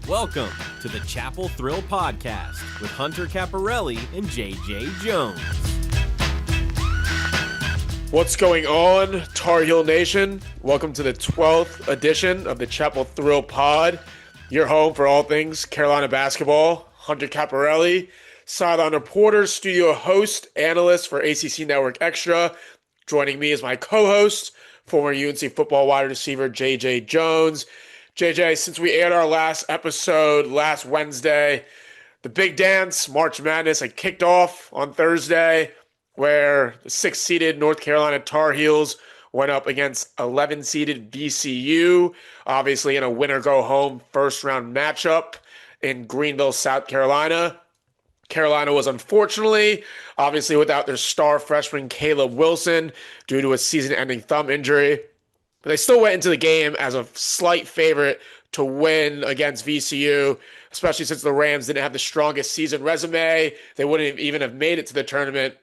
Welcome to the Chapel Thrill Podcast with Hunter Caparelli and JJ Jones. What's going on, Tar Heel Nation? Welcome to the 12th edition of the Chapel Thrill Pod, your home for all things Carolina basketball. Hunter Caparelli, sideline reporter, studio host, analyst for ACC Network Extra. Joining me is my co-host, former UNC football wide receiver JJ Jones. JJ, since we aired our last episode last Wednesday, the big dance, March Madness, had kicked off on Thursday, where the 6th-seeded North Carolina Tar Heels went up against 11th-seeded VCU, obviously in a winner-go-home first-round matchup in Greenville, South Carolina. Carolina was unfortunately, obviously without their star freshman Caleb Wilson due to a season-ending thumb injury. But they still went into the game as a slight favorite to win against VCU, especially since the Rams didn't have the strongest season resume. They wouldn't even have made it to the tournament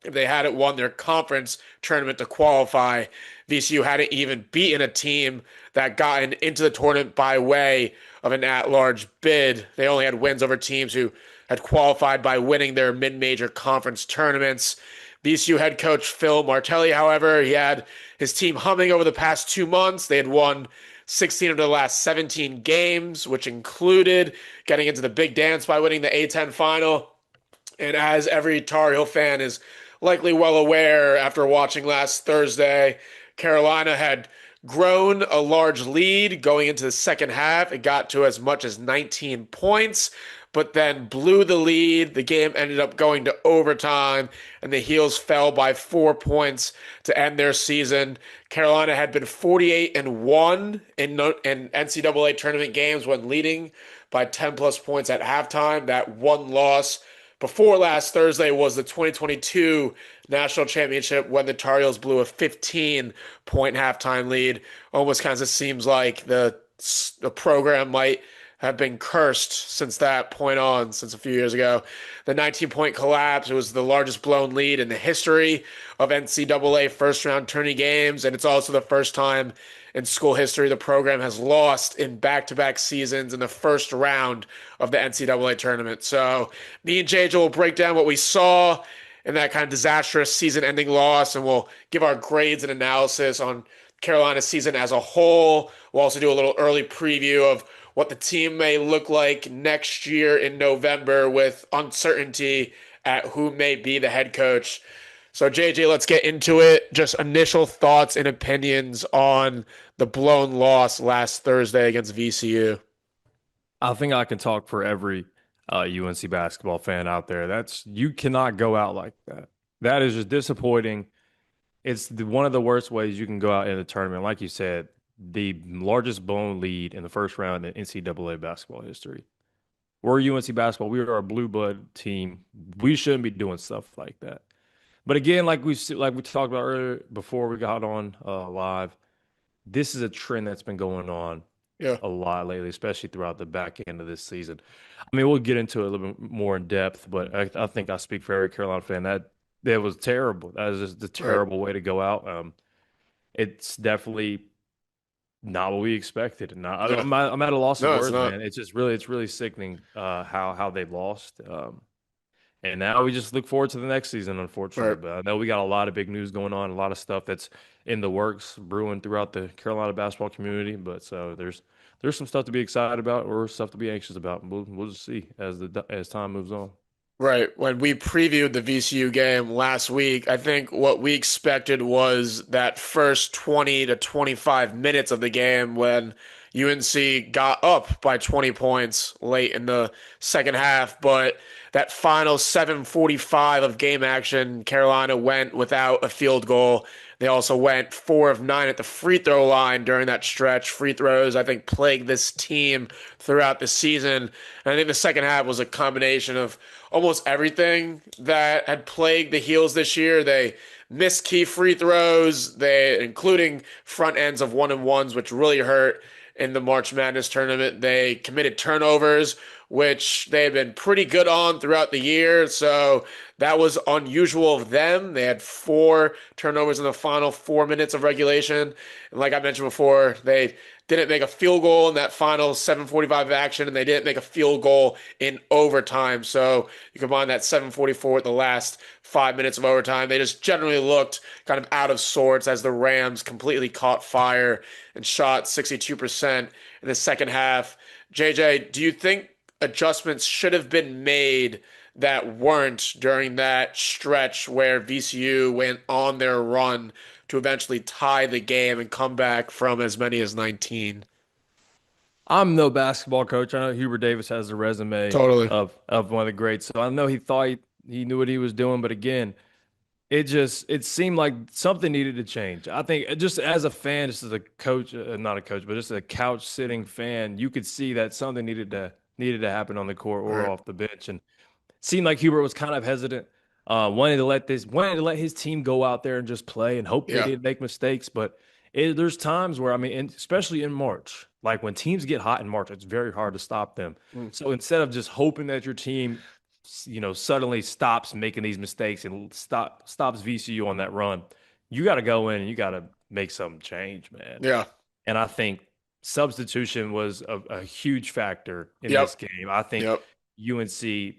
if they hadn't won their conference tournament to qualify. VCU hadn't even beaten a team that gotten into the tournament by way of an at-large bid. They only had wins over teams who had qualified by winning their mid-major conference tournaments. VCU head coach Phil Martelli, however, he had his team humming over the past 2 months. They had won 16 of the last 17 games, which included getting into the big dance by winning the A10 final. And as every Tar Heel fan is likely well aware after watching last Thursday, Carolina had grown a large lead going into the second half. It got to as much as 19 points, but then blew the lead. The game ended up going to overtime, and the Heels fell by 4 points to end their season. Carolina had been 48-1 in NCAA tournament games when leading by 10-plus points at halftime. That one loss before last Thursday was the 2022 National Championship when the Tar Heels blew a 15-point halftime lead. Almost kind of seems like the program might have been cursed since that point on, since a few years ago. The 19-point collapse, it was the largest blown lead in the history of NCAA first-round tourney games, and it's also the first time in school history the program has lost in back-to-back seasons in the first round of the NCAA tournament. So me and JJ will break down what we saw in that kind of disastrous season-ending loss, and we'll give our grades and analysis on Carolina's season as a whole. We'll also do a little early preview of what the team may look like next year in November with uncertainty at who may be the head coach. So, JJ, let's get into it. Just initial thoughts and opinions on the blown loss last Thursday against VCU. I think I can talk for every UNC basketball fan out there. You cannot go out like that. That is just disappointing. It's one of the worst ways you can go out in a tournament. Like you said, the largest blown lead in the first round in NCAA basketball history. We're UNC basketball. We are a blue blood team. We shouldn't be doing stuff like that. But again, like we talked about earlier before we got on live, this is a trend that's been going on a lot lately, especially throughout the back end of this season. I mean, we'll get into it a little bit more in depth, but I think I speak for every Carolina fan that was terrible. That was just a terrible way to go out. It's definitely not what we expected. And I'm at a loss of words, man. It's really sickening how they lost. And now we just look forward to the next season, unfortunately. Right. But I know we got a lot of big news going on, a lot of stuff that's in the works, brewing throughout the Carolina basketball community. But so there's some stuff to be excited about or stuff to be anxious about. We'll just see as time moves on. Right. When we previewed the VCU game last week, I think what we expected was that first 20 to 25 minutes of the game when UNC got up by 20 points late in the second half. But that final 7:45 of game action, Carolina went without a field goal. They also went 4 of 9 at the free throw line during that stretch. Free throws, I think, plagued this team throughout the season. And I think the second half was a combination of almost everything that had plagued the Heels this year. They missed key free throws, including front ends of 1-and-1s, which really hurt in the March Madness tournament. They committed turnovers, which they had been pretty good on throughout the year. So that was unusual of them. They had 4 turnovers in the final 4 minutes of regulation. And like I mentioned before, they didn't make a field goal in that final 7:45 of action, and they didn't make a field goal in overtime. So you combine that 7:44 with the last 5 minutes of overtime. They just generally looked kind of out of sorts as the Rams completely caught fire and shot 62% in the second half. JJ, do you think adjustments should have been made that weren't during that stretch where VCU went on their run to eventually tie the game and come back from as many as 19? I'm no basketball coach. I know Hubert Davis has a resume Totally. of one of the greats. So I know he thought he knew what he was doing, but again, it seemed like something needed to change. I think just as a fan, just as a coach, not a coach, but just a couch sitting fan, you could see that something needed to happen on the court or off the bench. And it seemed like Hubert was kind of hesitant, wanted to let his team go out there and just play and hope they didn't make mistakes. But there's times where, I mean, especially in March, like when teams get hot in March, it's very hard to stop them. So instead of just hoping that your team suddenly stops making these mistakes and stops VCU on that run, you got to go in and you got to make some change, man. Yeah. And I think substitution was a huge factor in this game. I think UNC.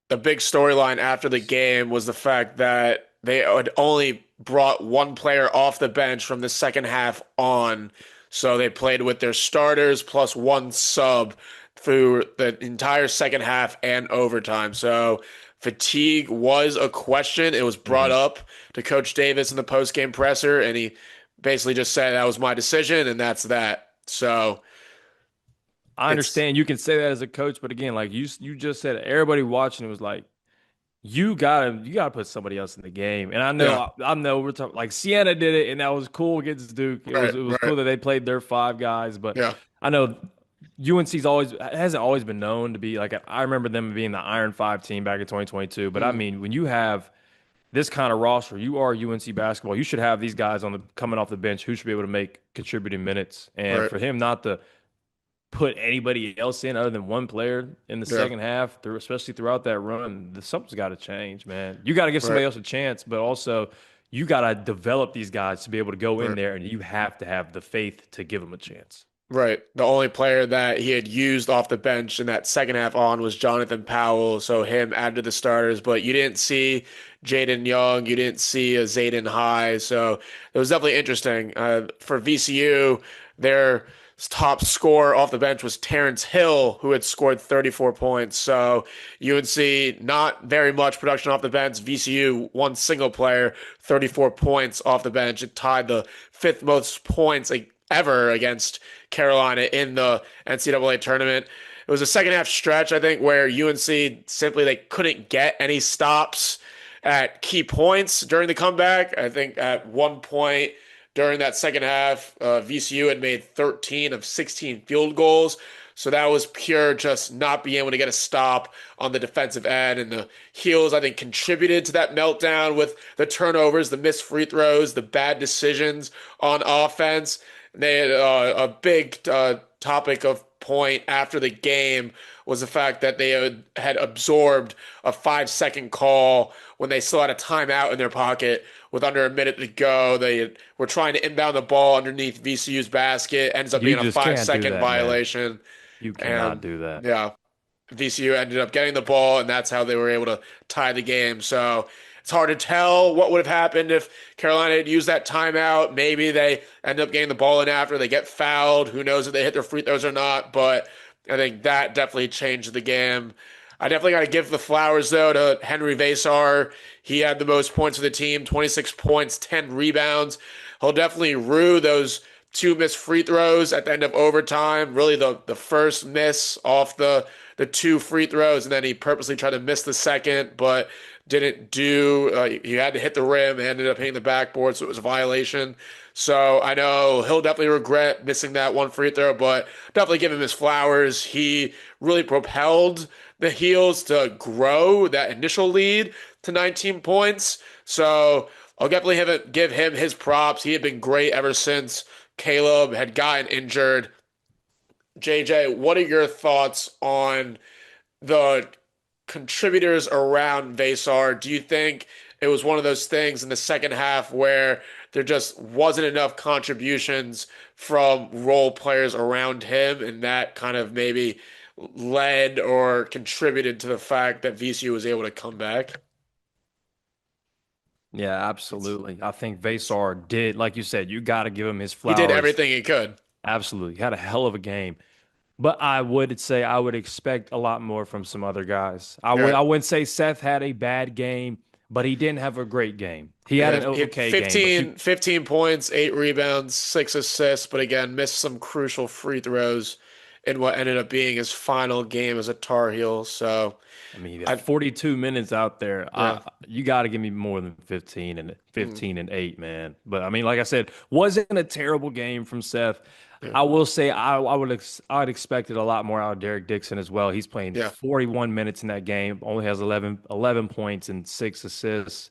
The big storyline after the game was the fact that they had only brought one player off the bench from the second half on. So they played with their starters plus one sub through the entire second half and overtime. So fatigue was a question. It was brought up to Coach Davis in the post-game presser, and he basically just said that was my decision, and that's that. So I understand you can say that as a coach, but again, like you just said, everybody watching it was like, you gotta put somebody else in the game. And I know we're talking like Siena did it, and that was cool against Duke. It was cool that they played their 5 guys, but I know UNC's hasn't always been known to be like I remember them being the Iron 5 team back in 2022. But I mean, when you have this kind of roster, you are UNC basketball. You should have these guys coming off the bench who should be able to make contributing minutes. And for him not to put anybody else in other than one player in the second half, especially throughout that run, something's got to change, man. You got to give somebody else a chance, but also you got to develop these guys to be able to go in there, and you have to have the faith to give them a chance. Right. The only player that he had used off the bench in that second half on was Jonathan Powell, so him added to the starters. But you didn't see Jaden Young, you didn't see Zayden High, so it was definitely interesting. For VCU, their top scorer off the bench was Terrence Hill, who had scored 34 points. So UNC, not very much production off the bench. VCU, one single player, 34 points off the bench. It tied the 5th most points ever against Carolina in the NCAA tournament. It was a second half stretch, I think, where UNC simply they couldn't get any stops at key points during the comeback. I think at one point during that second half, VCU had made 13 of 16 field goals. So that was pure just not being able to get a stop on the defensive end. And the Heels, I think, contributed to that meltdown with the turnovers, the missed free throws, the bad decisions on offense. They had a big topic of point after the game was the fact that they had absorbed a 5-second call when they still had a timeout in their pocket with under a minute to go. They were trying to inbound the ball underneath VCU's basket. Ends up being a 5-second violation. Man. You cannot do that. Yeah. VCU ended up getting the ball, and that's how they were able to tie the game. So it's hard to tell what would have happened if Carolina had used that timeout. Maybe they end up getting the ball in after they get fouled. Who knows if they hit their free throws or not, but I think that definitely changed the game. I definitely got to give the flowers, though, to Henri Veesaar. He had the most points for the team, 26 points, 10 rebounds. He'll definitely rue those 2 missed free throws at the end of overtime. Really the first miss off the 2 free throws, and then he purposely tried to miss the second, but didn't do. He had to hit the rim, ended up hitting the backboard, so it was a violation. So I know he'll definitely regret missing that 1 free throw, but definitely give him his flowers. He really propelled the Heels to grow that initial lead to 19 points. So I'll definitely give him his props. He had been great ever since Caleb had gotten injured. JJ, what are your thoughts on the contributors around Veesaar, do you think it was one of those things in the second half where there just wasn't enough contributions from role players around him, and that kind of maybe led or contributed to the fact that VCU was able to come back? Yeah, absolutely. I think Veesaar did, like you said, you got to give him his He did flowers. everything he could. Absolutely. He had a hell of a game. But I would say I would expect a lot more from some other guys. Yeah. I wouldn't say Seth had a bad game, but he didn't have a great game. He had Yeah, an he had okay game, but you 15 points, 8 rebounds, 6 assists, but again, missed some crucial free throws in what ended up being his final game as a Tar Heel. So, I mean, he had I 42 minutes out there. yeah, You got to give me more than 15 and mm, 15 and 8, man. But I mean, like I said, wasn't a terrible game from Seth. yeah, I will say I'd expected a lot more out of Derek Dixon as well. He's playing yeah, 41 minutes in that game, only has 11 points and 6 assists.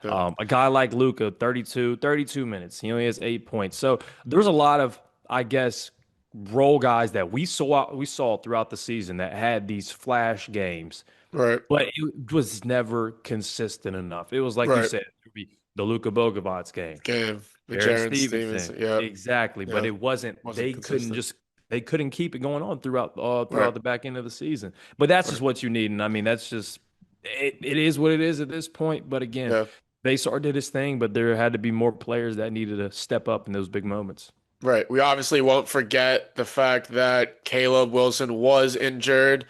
yeah, A guy like Luka, 32 minutes. He only has 8 points. So there's a lot of, I guess, role guys that we saw throughout the season that had these flash games, right, but it was never consistent enough. It was like you right. said, it would be the Luka Bogavac game, Game with Jarin Jarin Stevenson, Stevenson. Yeah, exactly. But yeah, it wasn't. wasn't consistent. They couldn't keep it going on Right, throughout the back end of the season. But that's right. just what you need, and I mean that's just it is what it is at this point. But again, Yeah, Veesaar did his thing, but there had to be more players that needed to step up in those big moments. right. We obviously won't forget the fact that Caleb Wilson was injured.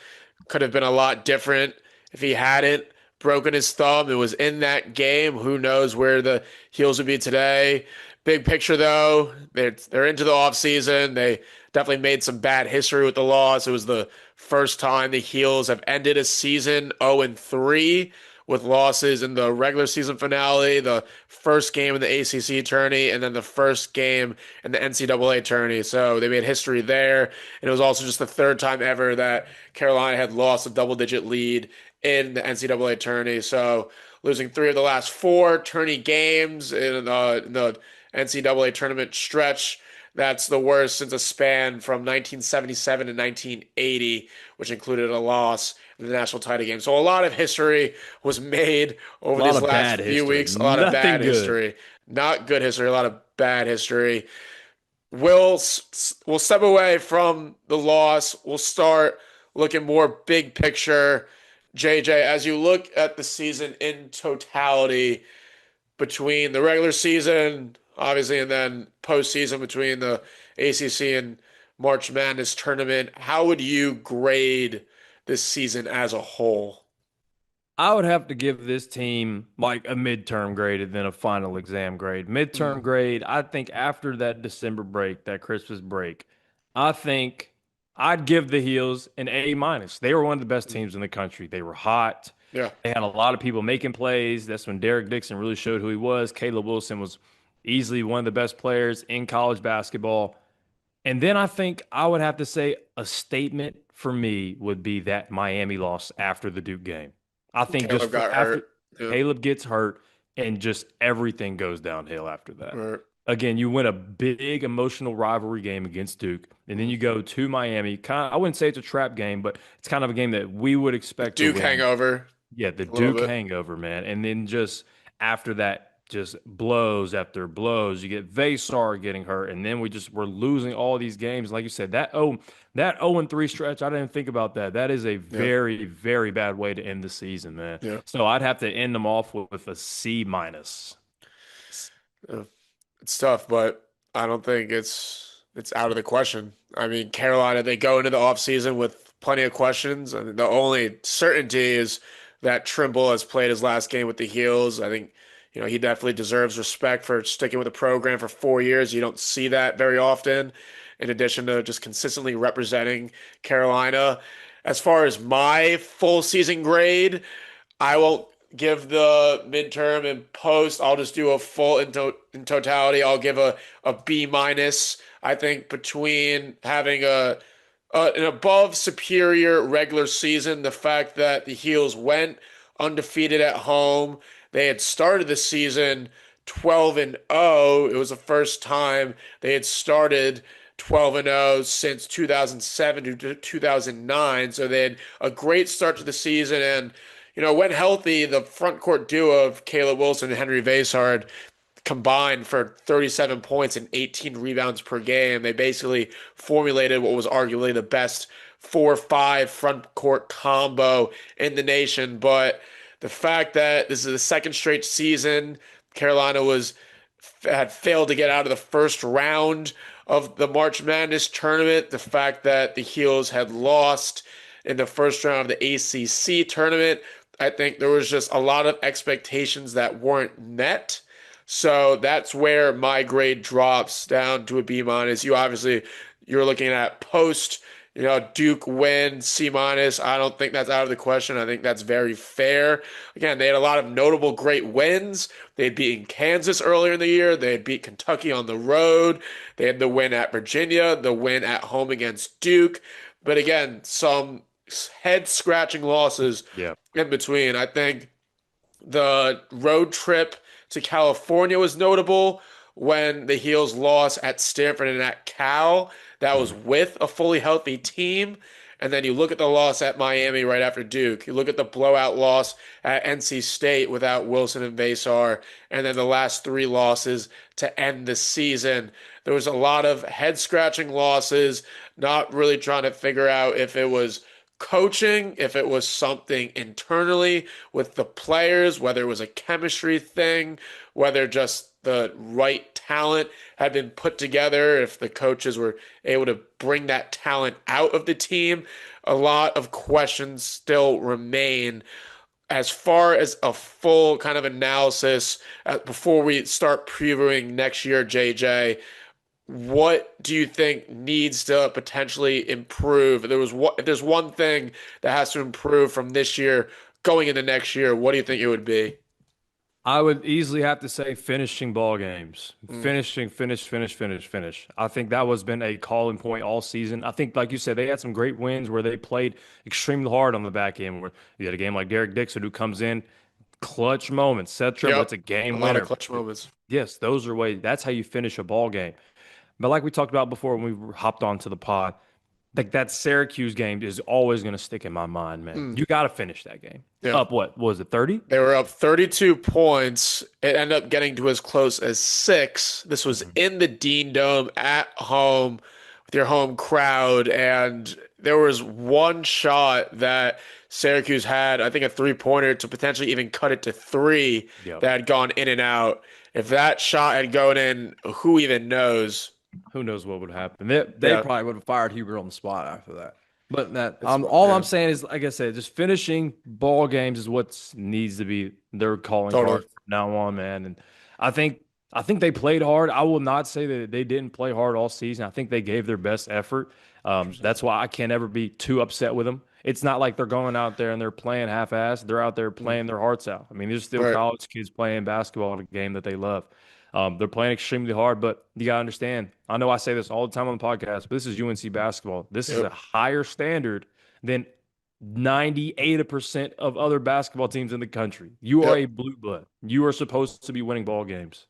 Could have been a lot different if he hadn't broken his thumb. It was in that game. Who knows where the Heels would be today? Big picture, though, they're into the offseason. They definitely made some bad history with the loss. It was the first time the Heels have ended a season 0-3 with losses in the regular season finale, the first game in the ACC tourney, and then the first game in the NCAA tourney. So they made history there. And it was also just the third time ever that Carolina had lost a double-digit lead in the NCAA tourney. So losing 3 of the last 4 tourney games in the NCAA tournament stretch. That's the worst since a span from 1977 to 1980, which included a loss in the national title game. So a lot of history was made A over lot these of last bad few history, weeks. A lot of nothing bad good. history, not good history, a lot of bad history. We'll we'll step away from the loss. We'll start looking more big picture. JJ, as you look at the season in totality, between the regular season, obviously, and then postseason between the ACC and March Madness tournament, how would you grade this season as a whole? I would have to give this team like a midterm grade and then a final exam grade. Mm, Midterm grade, I think after that December break, that Christmas break, I think I'd give the Heels an A minus. They were one of the best mm, teams in the country. They were hot. yeah, They had a lot of people making plays. That's when Derek Dixon really showed who he was. Caleb Wilson was easily one of the best players in college basketball. And then I think I would have to say a statement for me would be that Miami loss after the Duke game. I think just Caleb for got after hurt. Yeah, Caleb gets hurt and just everything goes downhill after that. right. Again, you win a big emotional rivalry game against Duke, and then Mm. you go to Miami. I wouldn't say it's a trap game, but it's kind of a game that we would The expect to Duke win. hangover Yeah, the a little Duke bit. hangover, man. And then just after that, just blows after blows. You get Veesaar getting hurt, and then we're losing all these games. Like you said, that 0-3 stretch, I didn't think about that. That is a Yeah, very, very bad way to end the season, man. yeah, So I'd have to end them off with a C minus. yeah. It's tough, but I don't think it's out of the question. I mean, Carolina, they go into the offseason with plenty of questions. I mean, the only certainty is that Trimble has played his last game with the Heels. I think, he definitely deserves respect for sticking with the program for 4 years. You don't see that very often, in addition to just consistently representing Carolina. As far as my full season grade, I won't give the midterm and post. I'll just do a full in totality. I'll give a B minus. I think between having an above superior regular season, the fact that the Heels went undefeated at home, they had started the season 12-0. It was the first time they had started 12-0 since 2007 to 2009. So they had a great start to the season. And, when healthy, the front court duo of Caleb Wilson and Henri Veesaar combined for 37 points and 18 rebounds per game. They basically formulated what was arguably the best 4-5 front court combo in the nation. But the fact that this is the second straight season Carolina had failed to get out of the first round of the March Madness tournament, the fact that the Heels had lost in the first round of the ACC tournament, I think there was just a lot of expectations that weren't met. So that's where my grade drops down to a B-. You're looking at post, Duke win, C-. I don't think that's out of the question. I think that's very fair. Again, they had a lot of notable great wins. They beat Kansas earlier in the year. They beat Kentucky on the road. They had the win at Virginia, the win at home against Duke. But again, some head-scratching losses in between. I think the road trip to California was notable when the Heels lost at Stanford and at Cal. That was with a fully healthy team. And then you look at the loss at Miami right after Duke. You look at the blowout loss at NC State without Wilson and Veesaar. And then the last three losses to end the season. There was a lot of head-scratching losses, not really trying to figure out if it was coaching, if it was something internally with the players, whether it was a chemistry thing, whether just the right talent had been put together, if the coaches were able to bring that talent out of the team. A lot of questions still remain. As far as a full kind of analysis, before we start previewing next year, JJ, what do you think needs to potentially improve? If there's one thing that has to improve from this year going into next year, what do you think it would be? I would easily have to say finishing ball games. Finish. I think that was been a calling point all season. I think, like you said, they had some great wins where they played extremely hard on the back end. Where you had a game like Derek Dixon who comes in, clutch moments. Seth Trimble, it's a game winner. A lot of clutch moments. Yes, that's how you finish a ball game. But like we talked about before when we hopped onto the pod, like that Syracuse game is always going to stick in my mind, man. You got to finish that game. Yeah. Up what was it, 30? They were up 32 points. It ended up getting to as close as 6. This was in the Dean Dome at home with your home crowd, and there was one shot that Syracuse had, I think a three-pointer to potentially even cut it to 3 that had gone in and out. If that shot had gone in, who even knows? Who knows what would happen? They probably would have fired Hubert on the spot after that. But I'm saying is, like I said, just finishing ball games is what needs to be their calling card from now on, man. And I think they played hard. I will not say that they didn't play hard all season. I think they gave their best effort. That's why I can't ever be too upset with them. It's not like they're going out there and they're playing half-assed. They're out there playing their hearts out. I mean, there's still college kids playing basketball in a game that they love. They're playing extremely hard, but you got to understand. I know I say this all the time on the podcast, but this is UNC basketball. This is a higher standard than 98% of other basketball teams in the country. You are a blue blood. You are supposed to be winning ball games.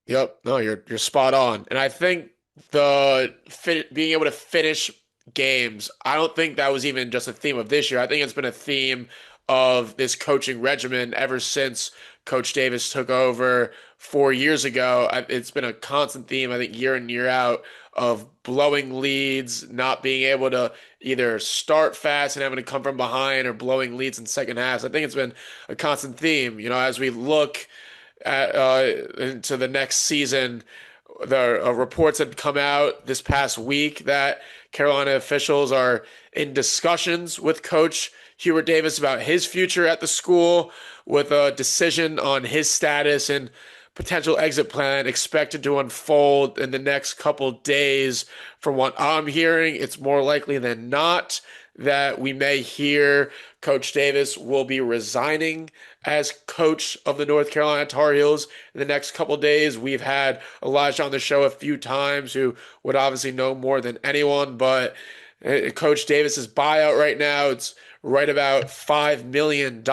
Yep. No, you're spot on. And I think being able to finish games, I don't think that was even just a theme of this year. I think it's been a theme of this coaching regimen ever since Coach Davis took over 4 years ago. It's been a constant theme, I think, year in, year out, of blowing leads, not being able to either start fast and having to come from behind, or blowing leads in second halves. I think it's been a constant theme. As we look at into the next season, the reports had come out this past week that Carolina officials are in discussions with Coach Hubert Davis about his future at the school, with a decision on his status and potential exit plan expected to unfold in the next couple days. From what I'm hearing, it's more likely than not that we may hear Coach Davis will be resigning as coach of the North Carolina Tar Heels in the next couple days. We've had Elijah on the show a few times, who would obviously know more than anyone, but Coach Davis's buyout right now, it's right about $5 million.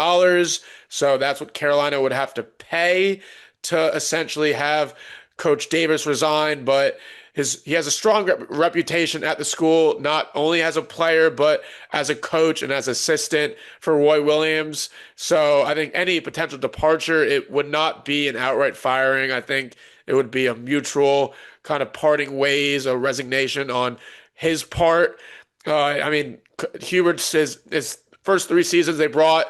So that's what Carolina would have to pay to essentially have Coach Davis resign. But he has a strong reputation at the school, not only as a player, but as a coach and as assistant for Roy Williams. So I think any potential departure, it would not be an outright firing. I think it would be a mutual kind of parting ways, a resignation on his part. I mean, Hubert's his first 3 seasons, they brought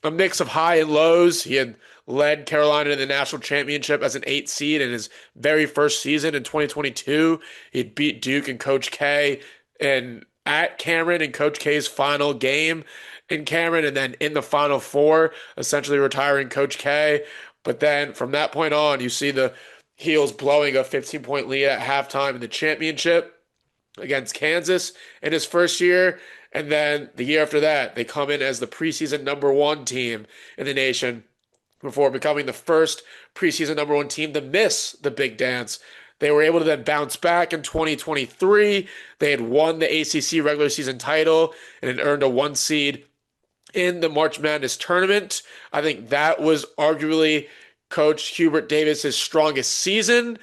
a mix of high and lows. He had led Carolina to the national championship as an 8th seed in his very first season in 2022. He'd beat Duke and Coach K and at Cameron in Coach K's final game in Cameron, and then in the Final Four, essentially retiring Coach K. But then from that point on, you see the Heels blowing a 15-point lead at halftime in the championship against Kansas in his first year. And then the year after that, they come in as the preseason #1 team in the nation before becoming the first preseason #1 team to miss the big dance. They were able to then bounce back in 2023. They had won the ACC regular season title and had earned a 1 seed in the March Madness tournament. I think that was arguably Coach Hubert Davis's strongest season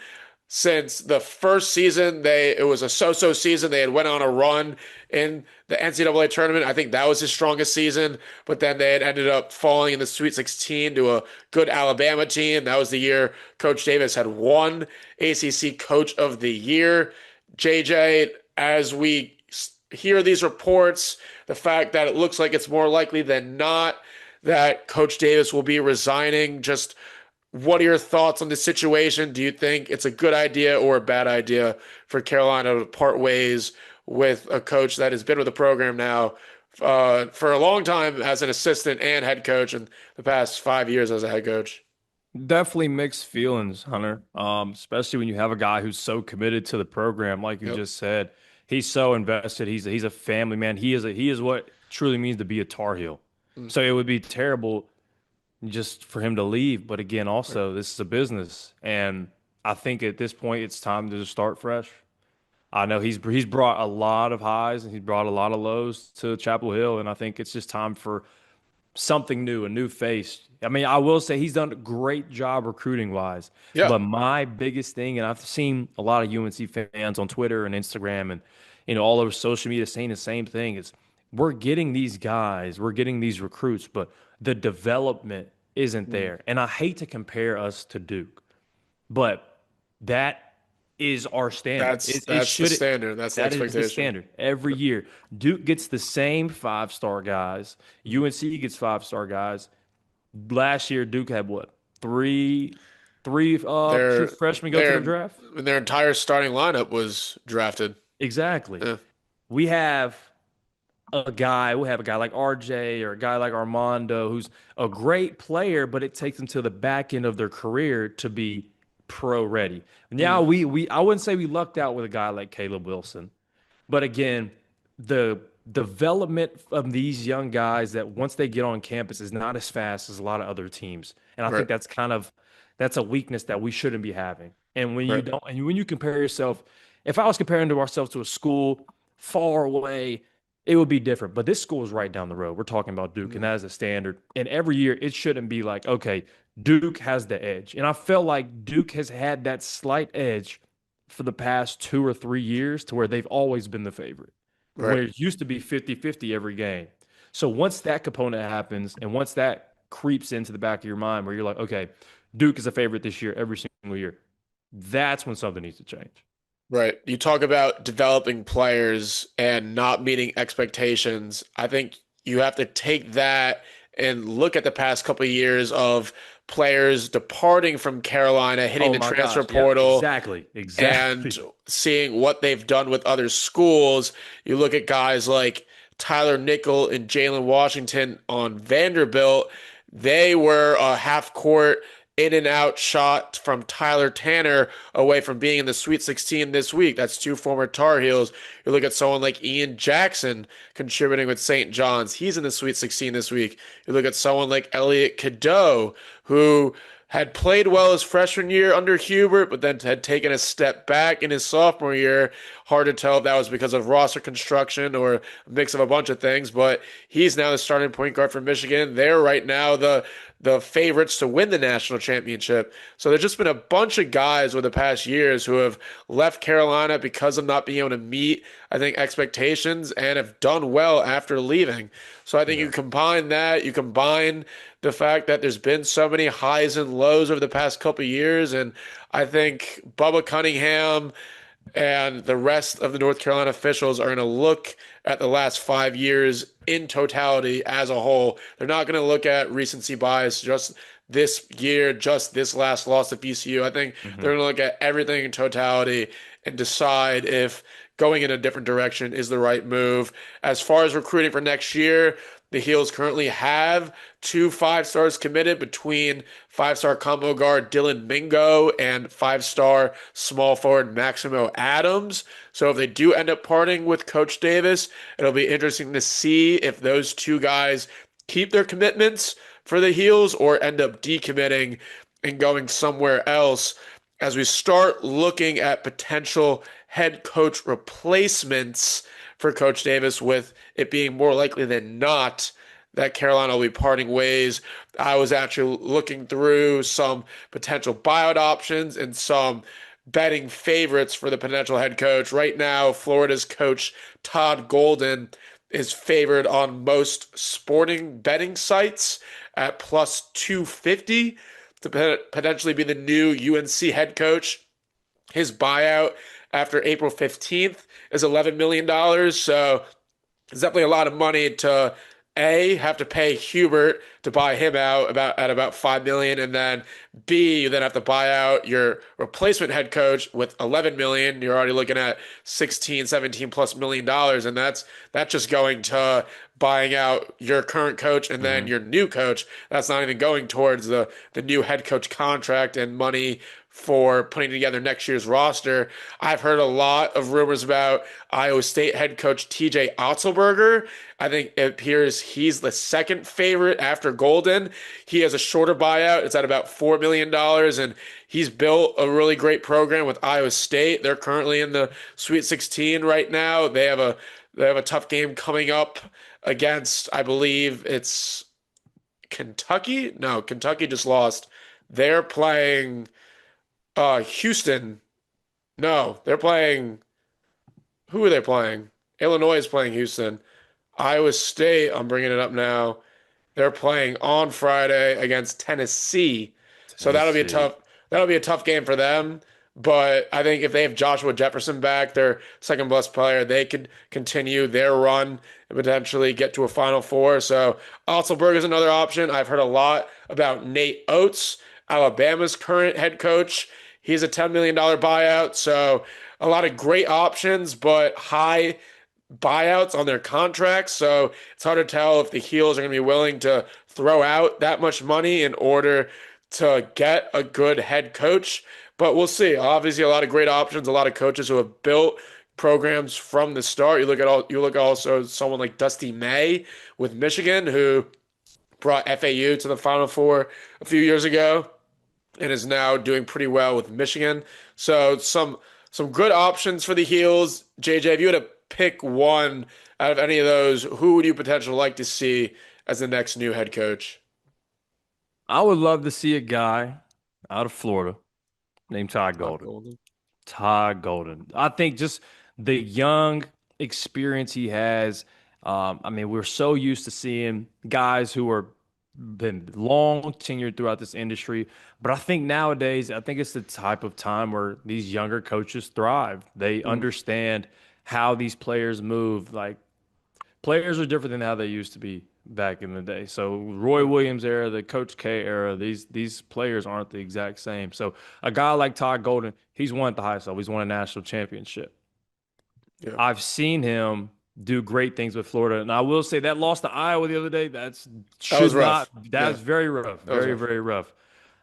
since the first season. It was a so-so season. They had went on a run in the NCAA tournament. I think that was his strongest season, but then they had ended up falling in the Sweet 16 to a good Alabama team. That was the year Coach Davis had won ACC Coach of the Year. JJ, as we hear these reports, the fact that it looks like it's more likely than not that Coach Davis will be resigning, just what are your thoughts on the situation? Do you think it's a good idea or a bad idea for Carolina to part ways with a coach that has been with the program now for a long time as an assistant and head coach, and the past 5 years as a head coach? Definitely mixed feelings, Hunter. Especially when you have a guy who's so committed to the program, like you just said. He's so invested. He's a family man. He is what truly means to be a Tar Heel. So it would be terrible just for him to leave. But again, also, this is a business. And I think at this point, it's time to just start fresh. I know he's brought a lot of highs and he's brought a lot of lows to Chapel Hill. And I think it's just time for something new, a new face. I mean, I will say he's done a great job recruiting-wise. Yeah. But my biggest thing, and I've seen a lot of UNC fans on Twitter and Instagram and all over social media saying the same thing, is we're getting these guys, we're getting these recruits, but the development isn't there. And I hate to compare us to Duke, but that is our standard. That's the standard. That's the expectation. Is the standard. Every year, Duke gets the same 5-star guys. UNC gets 5-star guys. Last year, Duke had what? Three freshmen go to the draft? Their entire starting lineup was drafted. Exactly. Yeah. We have a guy like RJ or a guy like Armando who's a great player, but it takes them to the back end of their career to be pro ready. Now I wouldn't say we lucked out with a guy like Caleb Wilson, but again, the development of these young guys that once they get on campus is not as fast as a lot of other teams. And I think that's a weakness that we shouldn't be having. And when you don't, and when you compare yourself, if I was comparing ourselves to a school far away, it would be different. But this school is right down the road. We're talking about Duke, and that is a standard. And every year, it shouldn't be like, okay, Duke has the edge. And I felt like Duke has had that slight edge for the past 2 or 3 years to where they've always been the favorite. Right. Where it used to be 50-50 every game. So once that component happens and once that creeps into the back of your mind where you're like, okay, Duke is a favorite this year every single year, that's when something needs to change. Right. You talk about developing players and not meeting expectations. I think you have to take that and look at the past couple of years of players departing from Carolina, hitting the transfer portal. Yeah, exactly. And seeing what they've done with other schools. You look at guys like Tyler Nickel and Jalen Washington on Vanderbilt. They were a half-court in and out shot from Tyler Tanner away from being in the Sweet 16 this week. That's 2 former Tar Heels. You look at someone like Ian Jackson contributing with St. John's. He's in the Sweet 16 this week. You look at someone like Elliot Cadeau, who had played well his freshman year under Hubert, but then had taken a step back in his sophomore year. Hard to tell if that was because of roster construction or a mix of a bunch of things, but he's now the starting point guard for Michigan. They're right now the the favorites to win the national championship. So there's just been a bunch of guys over the past years who have left Carolina because of not being able to meet, I think, expectations and have done well after leaving. So I think you combine that, you combine the fact that there's been so many highs and lows over the past couple of years, and I think Bubba Cunningham and the rest of the North Carolina officials are going to look at the last 5 years in totality as a whole. They're not going to look at recency bias, just this year, just this last loss to VCU. I think they're going to look at everything in totality and decide if going in a different direction is the right move. As far as recruiting for next year, the Heels currently have 2 5-stars committed between 5-star combo guard Dylan Mingo and 5-star small forward Maximo Adams. So if they do end up parting with Coach Davis, it'll be interesting to see if those 2 guys keep their commitments for the Heels or end up decommitting and going somewhere else as we start looking at potential head coach replacements for Coach Davis, with it being more likely than not that Carolina will be parting ways. I was actually looking through some potential buyout options and some betting favorites for the potential head coach. Right now, Florida's coach Todd Golden is favored on most sporting betting sites at plus 250 to potentially be the new UNC head coach. His buyout after April 15th is $11 million. So it's definitely a lot of money to have to pay Hubert to buy him out at about $5 million, and then B, you then have to buy out your replacement head coach with $11 million. You're already looking at 16, 17 plus $million, and that's just going to buying out your current coach and then your new coach. That's not even going towards the new head coach contract and money for putting together next year's roster. I've heard a lot of rumors about Iowa State head coach TJ Otzelberger. I think it appears he's the second favorite after Golden. He has a shorter buyout. It's at about $4 million, and he's built a really great program with Iowa State. They're currently in the Sweet 16 right now. They have a tough game coming up against, I believe it's Kentucky. No, Kentucky just lost. They're playing Houston. No, they're playing. Who are they playing? Illinois is playing Houston. Iowa State, I'm bringing it up now. They're playing on Friday against Tennessee. So that'll be a tough game for them. But I think if they have Joshua Jefferson back, their second best player, they could continue their run and potentially get to a Final Four. So Otzelberg is another option. I've heard a lot about Nate Oates, Alabama's current head coach. He's a $10 million buyout. So a lot of great options, but high buyouts on their contracts. So it's hard to tell if the Heels are going to be willing to throw out that much money in order to get a good head coach. But we'll see. Obviously, a lot of great options, a lot of coaches who have built programs from the start. You look at also someone like Dusty May with Michigan, who brought FAU to the Final Four a few years ago and is now doing pretty well with Michigan. So some good options for the Heels. JJ, if you had to pick one out of any of those, who would you potentially like to see as the next new head coach? I would love to see a guy out of Florida named Todd Golden. Todd Golden. I think just the young experience he has. I mean, we're so used to seeing guys who are been long tenured throughout this industry, but I think nowadays, I think it's the type of time where these younger coaches thrive. They understand how these players move. Like, players are different than how they used to be back in the day. So Roy Williams era, the Coach K era, these players aren't the exact same. So a guy like Todd Golden, he's won at the highest level. He's won a national championship. Yeah. I've seen him do great things with Florida. And I will say that loss to Iowa the other day, that was rough. That's very rough. Very rough.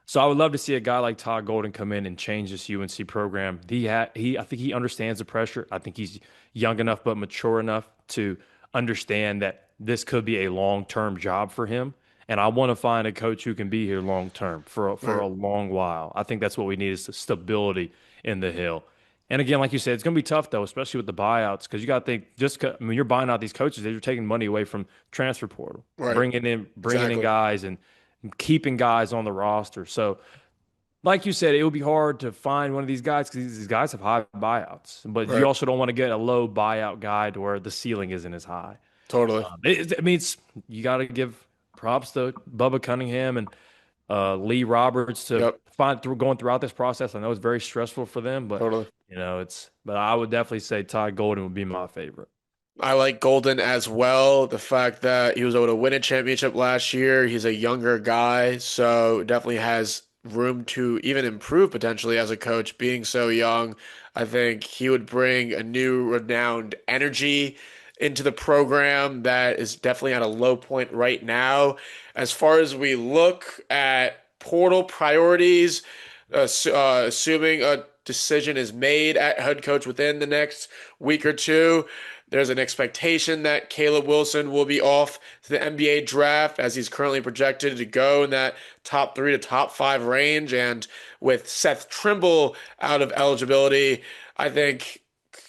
So I would love to see a guy like Todd Golden come in and change this UNC program. I think he understands the pressure. I think he's young enough but mature enough to understand that this could be a long-term job for him. And I want to find a coach who can be here long-term for a long while. I think that's what we need, is the stability in the Hill. And again, like you said, it's going to be tough, though, especially with the buyouts, because you got to think, you're buying out these coaches, you're taking money away from transfer portal, bringing in guys, and keeping guys on the roster. So, like you said, it would be hard to find one of these guys because these guys have high buyouts. But you Right. also don't want to get a low buyout guy to where the ceiling isn't as high. Totally. I mean, you got to give props to Bubba Cunningham and Lee Roberts to Yep. going throughout this process. I know it's very stressful for them, but Totally. but I would definitely say Ty Golden would be my favorite. I like Golden as well. The fact that he was able to win a championship last year, he's a younger guy, so definitely has room to even improve potentially as a coach, being so young. I think he would bring a new renowned energy into the program that is definitely at a low point right now. As far as we look at portal priorities, assuming a decision is made at head coach within the next week or two, there's an expectation that Caleb Wilson will be off to the NBA draft as he's currently projected to go in that top 3 to top 5 range. And with Seth Trimble out of eligibility, I think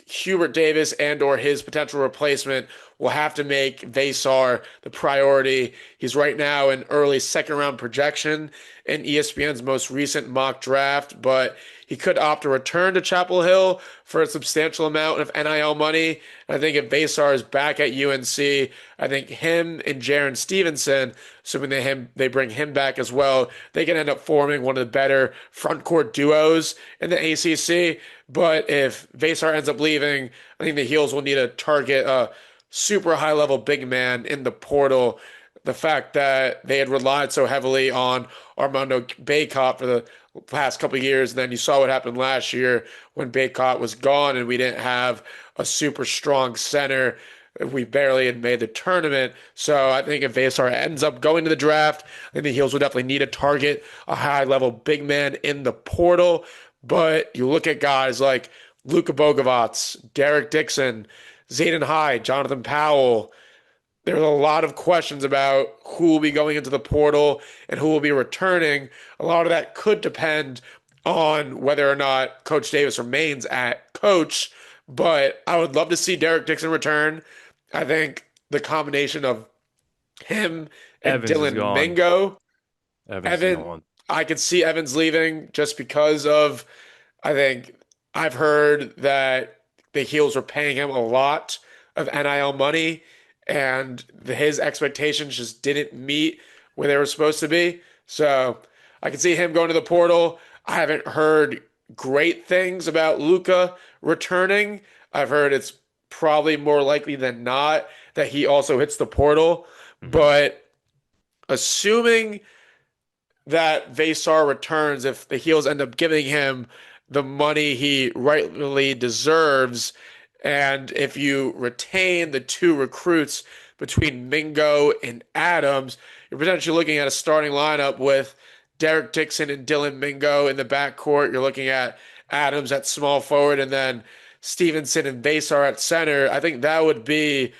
Hubert Davis and or his potential replacement will have to make Veesaar the priority. He's right now an early second round projection in ESPN's most recent mock draft, but he could opt to return to Chapel Hill for a substantial amount of NIL money. And I think if Veesaar is back at UNC, I think him and Jarin Stevenson, assuming they bring him back as well, they can end up forming one of the better front court duos in the ACC. But if Veesaar ends up leaving, I think the Heels will need to target a super high level big man in the portal. The fact that they had relied so heavily on Armando Bacot for the past couple of years, and then you saw what happened last year when Bacot was gone and we didn't have a super strong center. We barely had made the tournament. So I think if Veesaar ends up going to the draft, I think the Heels will definitely need to target a high level big man in the portal. But you look at guys like Luka Bogavac, Derek Dixon, Zayden Hyde, Jonathan Powell. There's a lot of questions about who will be going into the portal and who will be returning. A lot of that could depend on whether or not Coach Davis remains at coach. But I would love to see Derek Dixon return. I think the combination of him and Evans is Dylan gone. Mingo, Evans is Evan, gone. I could see Evans leaving just because of, I think I've heard that the Heels were paying him a lot of NIL money and his expectations just didn't meet where they were supposed to be. So I can see him going to the portal. I haven't heard great things about Luka returning. I've heard it's probably more likely than not that he also hits the portal. But assuming that Veesaar returns, if the Heels end up giving him the money he rightfully deserves, and if you retain the two recruits between Mingo and Adams, you're potentially looking at a starting lineup with Derek Dixon and Dylan Mingo in the backcourt. You're looking at Adams at small forward and then Stevenson and Veesaar at center. I think that would be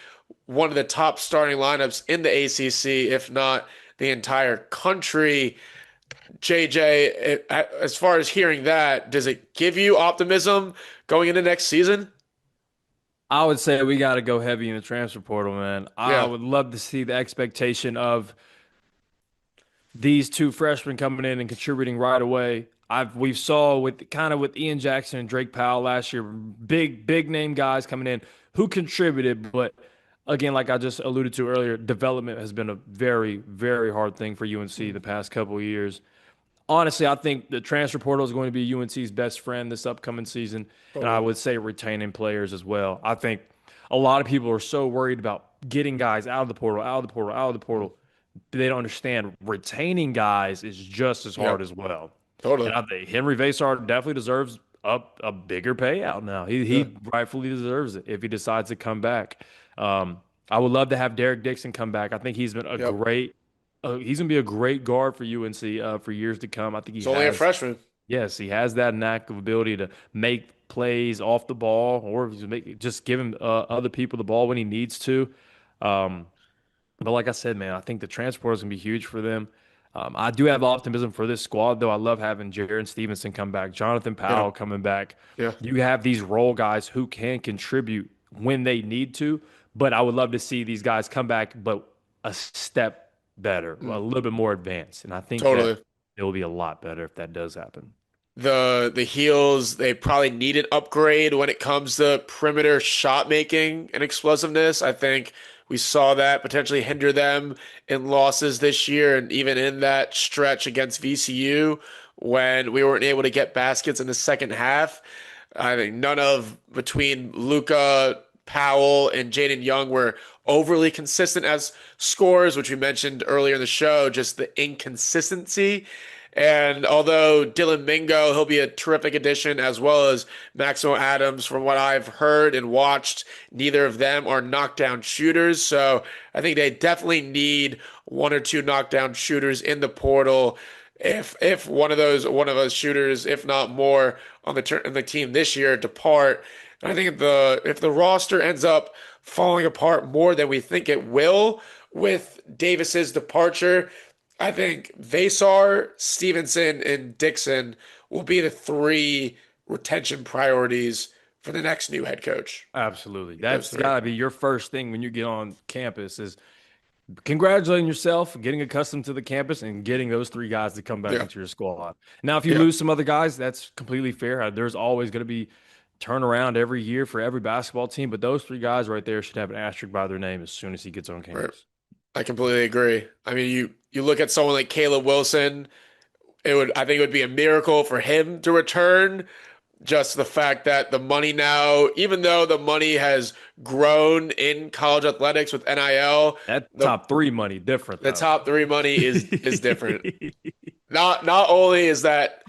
one of the top starting lineups in the ACC, if not the entire country. JJ, as far as hearing that, does it give you optimism going into next season? I would say we got to go heavy in the transfer portal, man. I Yeah. would love to see the expectation of these two freshmen coming in and contributing right away. We saw with Ian Jackson and Drake Powell last year, big name guys coming in who contributed, but again, like I just alluded to earlier, development has been a very, very hard thing for UNC the past couple of years. Honestly, I think the transfer portal is going to be UNC's best friend this upcoming season, and I would say retaining players as well. I think a lot of people are so worried about getting guys out of the portal. They don't understand retaining guys is just as hard as well. Totally. And I think Henri Veesaar definitely deserves a bigger payout now. He rightfully deserves it if he decides to come back. I would love to have Derek Dixon come back. I think he's been he's gonna be a great guard for UNC for years to come. I think He's only a freshman. Yes, he has that knack of ability to make plays off the ball, or just give him other people the ball when he needs to. But like I said, man, I think the transport is gonna be huge for them. I do have optimism for this squad, though. I love having Jarin Stevenson come back, Jonathan Powell coming back. Yeah. You have these role guys who can contribute when they need to, but I would love to see these guys come back, but a step better, a little bit more advanced. And I think Totally. that it will be a lot better if that does happen. The Heels, they probably need an upgrade when it comes to perimeter shot making and explosiveness. I think we saw that potentially hinder them in losses this year, and even in that stretch against VCU when we weren't able to get baskets in the second half. I think none of between Luka, Powell, and Jaden Young were overly consistent as scorers, which we mentioned earlier in the show, just the inconsistency. And although Dylan Mingo, he'll be a terrific addition, as well as Maximo Adams, from what I've heard and watched, neither of them are knockdown shooters. So I think they definitely need one or two knockdown shooters in the portal. If one of those shooters, if not more, on the team this year depart, and I think if the roster ends up falling apart more than we think it will with Davis's departure, I think Veesaar, Stevenson, and Dixon will be the three retention priorities for the next new head coach. Absolutely. That's got to be your first thing when you get on campus is congratulating yourself, getting accustomed to the campus, and getting those three guys to come back into your squad. Now, if you lose some other guys, that's completely fair. There's always going to be turnaround every year for every basketball team, but those three guys right there should have an asterisk by their name as soon as he gets on campus. Right. I completely agree. I mean, you look at someone like Caleb Wilson, I think it would be a miracle for him to return. Just the fact that the money now, even though the money has grown in college athletics with NIL, top three money different. The top three money is different. Not only is that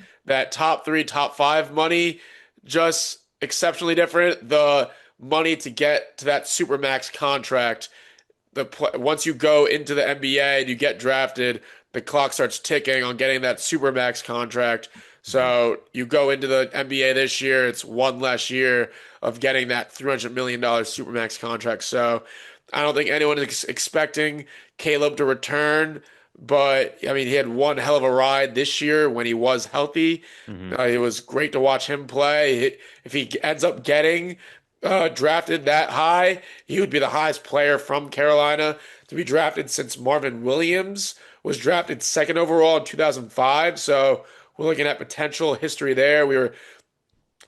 top three, top five money just exceptionally different, the money to get to that supermax contract. Once you go into the NBA and you get drafted, the clock starts ticking on getting that supermax contract. So you go into the NBA this year, it's one less year of getting that $300 million supermax contract. So I don't think anyone is expecting Caleb to return, but I mean, he had one hell of a ride this year when he was healthy. It was great to watch him play. If he ends up getting drafted that high, he would be the highest player from Carolina to be drafted since Marvin Williams was drafted second overall in 2005. So we're looking at potential history there. We were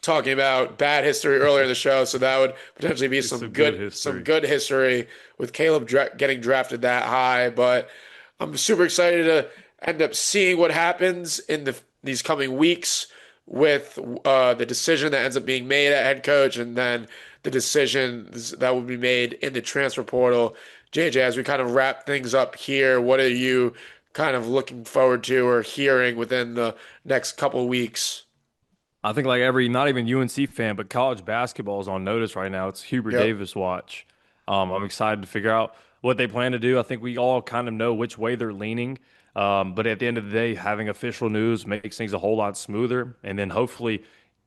talking about bad history earlier in the show, so that would potentially be some good history with Caleb getting drafted that high. But I'm super excited to end up seeing what happens in these coming weeks with the decision that ends up being made at head coach, and then the decision that will be made in the transfer portal. JJ, as we kind of wrap things up here, what are you kind of looking forward to or hearing within the next couple of weeks? I think like not even UNC fan, but college basketball is on notice right now. It's Hubert Davis watch. I'm excited to figure out what they plan to do. I think we all kind of know which way they're leaning. But at the end of the day, having official news makes things a whole lot smoother. And then hopefully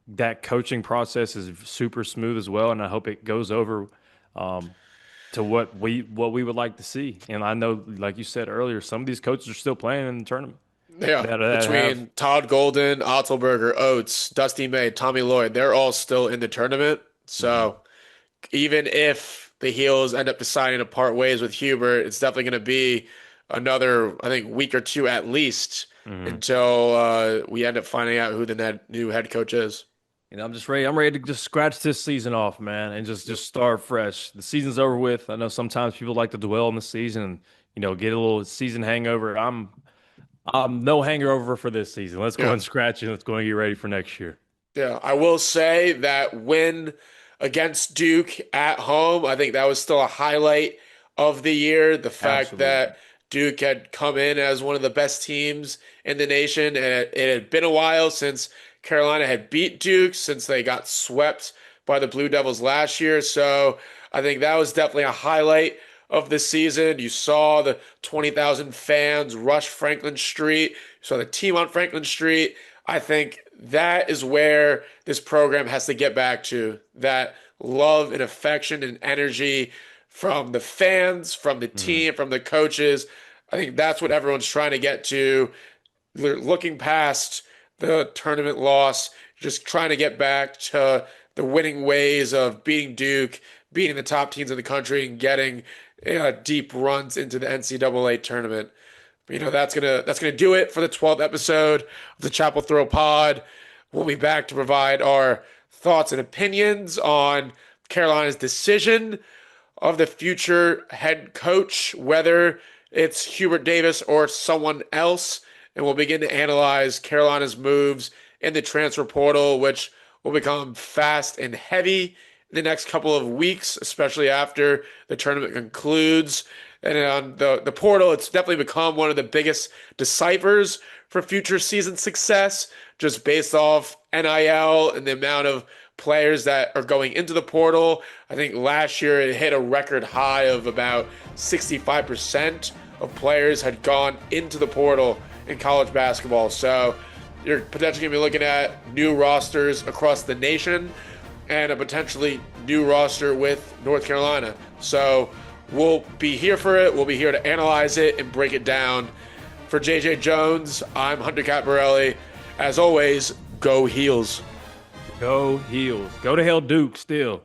that coaching process is super smooth as well. And I hope it goes over to what we would like to see. And I know, like you said earlier, some of these coaches are still playing in the tournament. Yeah, between Todd Golden, Otzelberger, Oates, Dusty May, Tommy Lloyd, they're all still in the tournament. So even if the Heels end up deciding to part ways with Hubert, it's definitely going to be another, I think, week or two at least until we end up finding out who the new head coach is. You know, I'm ready to just scratch this season off, man, and just start fresh. The season's over with. I know sometimes people like to dwell on the season and, you know, get a little season hangover. I'm no hangover for this season. Let's go and scratch it. Let's go and get ready for next year. Yeah, I will say that win against Duke at home, I think that was still a highlight of the year. The fact that Duke had come in as one of the best teams in the nation, and it had been a while since Carolina had beat Duke, since they got swept by the Blue Devils last year. So I think that was definitely a highlight of the season. You saw the 20,000 fans rush Franklin Street. You saw the team on Franklin Street. I think that is where this program has to get back to, that love and affection and energy from the fans, from the team, from the coaches. I think that's what everyone's trying to get to. Looking past the tournament loss, just trying to get back to the winning ways of beating Duke, beating the top teams in the country, and getting deep runs into the NCAA tournament. That's gonna do it for the 12th episode of the Chapel Thrill Pod. We'll be back to provide our thoughts and opinions on Carolina's decision of the future head coach, whether it's Hubert Davis or someone else, and we'll begin to analyze Carolina's moves in the transfer portal, which will become fast and heavy in the next couple of weeks, especially after the tournament concludes. And on the portal, it's definitely become one of the biggest deciphers for future season success, just based off NIL and the amount of players that are going into the portal. I think last year it hit a record high of about 65% of players had gone into the portal in college basketball. So you're potentially going to be looking at new rosters across the nation and a potentially new roster with North Carolina. So we'll be here for it. We'll be here to analyze it and break it down. For JJ Jones, I'm Hunter Caparelli. As always, go Heels. Go Heels. Go to hell, Duke, still.